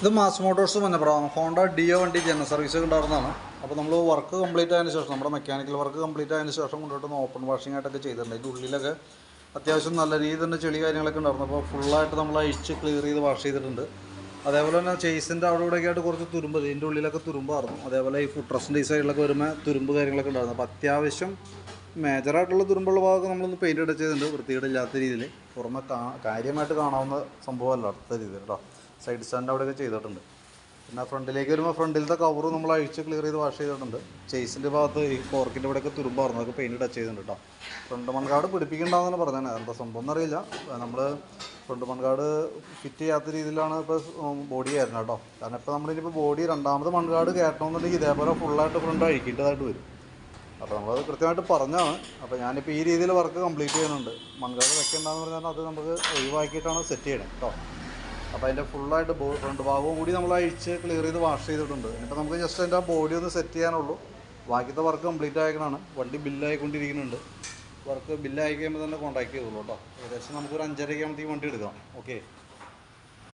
ഇത് mass Motors Manjappuram Honda deo വണ്ടി general service ഉണ്ടായിരുന്നതാണ്. അപ്പോൾ നമ്മൾ വർക്ക് കംപ്ലീറ്റ് ആയതിനു ശേഷം നമ്മുടെ മെക്കാനിക്കൽ വർക്ക് കംപ്ലീറ്റ് ആയതിനു ശേഷം കൊണ്ടുപോയിട്ട് ഓപ്പൺ വാഷിംഗ് ആയിട്ടൊക്കെ ചെയ്തിട്ടുണ്ട്. ഇതിൻ്റെ ഉള്ളിലൊക്കെ അത്യാവശ്യം നല്ല രീതിയിൽ തന്നെ ചെളി കാര്യങ്ങളൊക്കെ ഉണ്ടായിരുന്നു. അപ്പോൾ ഫുള്ളായിട്ട് നമ്മൾ അഴിച്ച് ക്ലിയർ ചെയ്ത് വാഷ് ചെയ്തിട്ടുണ്ട്. അതേപോലെ തന്നെ ചേസിൻ്റെ അവിടെ ഇവിടെയൊക്കെ ആയിട്ട് കുറച്ച് തുരുമ്പ്, ഇതിൻ്റെ ഉള്ളിലൊക്കെ തുരുമ്പായിരുന്നു. അതേപോലെ ഈ ഫുട്രസിൻ്റെ ഈ സൈഡിലൊക്കെ വരുമ്പോൾ തുരുമ്പ് കാര്യങ്ങളൊക്കെ ഉണ്ടായിരുന്നു. അപ്പോൾ അത്യാവശ്യം മേജറായിട്ടുള്ള തുരുമ്പുള്ള ഭാഗമൊക്കെ നമ്മളൊന്ന് പെയിൻറ്റ് അടിച്ചതുണ്ട് വൃത്തികേടില്ലാത്ത രീതിയിൽ. പുറമെ കാര്യമായിട്ട് കാണാവുന്ന സംഭവമല്ല അടുത്ത രീതിയിൽ കേട്ടോ. സൈഡ് സ്റ്റാൻഡ് അവിടെയൊക്കെ ചെയ്തിട്ടുണ്ട്. പിന്നെ ഫ്രണ്ടിലേക്ക് വരുമ്പോൾ ഫ്രണ്ടിലത്തെ കവർ നമ്മൾ അഴിച്ച് ക്ലിയർ ചെയ്ത് വാഷ് ചെയ്തിട്ടുണ്ട്. ചേസിൻ്റെ ഭാഗത്ത് ഈ ഫോർക്കിൻ്റെ ഇവിടെയൊക്കെ തുരുമ്പായിരുന്നു, അതൊക്കെ പെയിൻറ്റ് ടച്ച് ചെയ്തിട്ടുണ്ട് കേട്ടോ. ഫ്രണ്ട് മൺകാട് പിടിപ്പിക്കേണ്ടതെന്നാണ് പറഞ്ഞത്. എന്താ സംഭവം എന്നറിയില്ല. നമ്മൾ ഫ്രണ്ട് മൺകാട് ഫിറ്റ് ചെയ്യാത്ത രീതിയിലാണ് ഇപ്പോൾ ബോഡി കയറുന്നത് കേട്ടോ. കാരണം ഇപ്പോൾ നമ്മളിനിപ്പോൾ ബോഡി രണ്ടാമത് മൺകാട് കയറ്റണമെന്നുണ്ടെങ്കിൽ ഇതേപോലെ ഫുള്ളായിട്ട് ഫ്രണ്ട് അഴിക്കേണ്ടതായിട്ട് വരും. അപ്പോൾ നമ്മളത് കൃത്യമായിട്ട് പറഞ്ഞാണ്. അപ്പോൾ ഞാനിപ്പോൾ ഈ രീതിയിൽ വർക്ക് കംപ്ലീറ്റ് ചെയ്യുന്നുണ്ട്. മൺകാട് വെക്കേണ്ടതെന്ന് പറഞ്ഞാൽ അത് നമുക്ക് ഒഴിവാക്കിയിട്ടാണ് സെറ്റ് ചെയ്യണത് കേട്ടോ. അപ്പോൾ അതിൻ്റെ ഫുള്ളായിട്ട് ഫ്രണ്ട് ഭാഗവും കൂടി നമ്മൾ അഴിച്ച് ക്ലിയർ ചെയ്ത് വാഷ് ചെയ്തിട്ടുണ്ട്. ഇനിയിപ്പോൾ നമുക്ക് ജസ്റ്റ് അതിൻ്റെ ആ ബോഡി ഒന്ന് സെറ്റ് ചെയ്യാനുള്ളൂ. ബാക്കിയത്തെ വർക്ക് കംപ്ലീറ്റ് ആയിക്കണാണ്. വണ്ടി ബില്ലായിക്കൊണ്ടിരിക്കുന്നുണ്ട്. വർക്ക് ബില്ലായി കഴിയുമ്പോൾ തന്നെ കോൺടാക്ട് ചെയ്തോളൂ കേട്ടോ. ഏകദേശം നമുക്കൊരു 5:30 ആകുമ്പോഴത്തേക്ക് വണ്ടി എടുക്കാം. ഓക്കെ.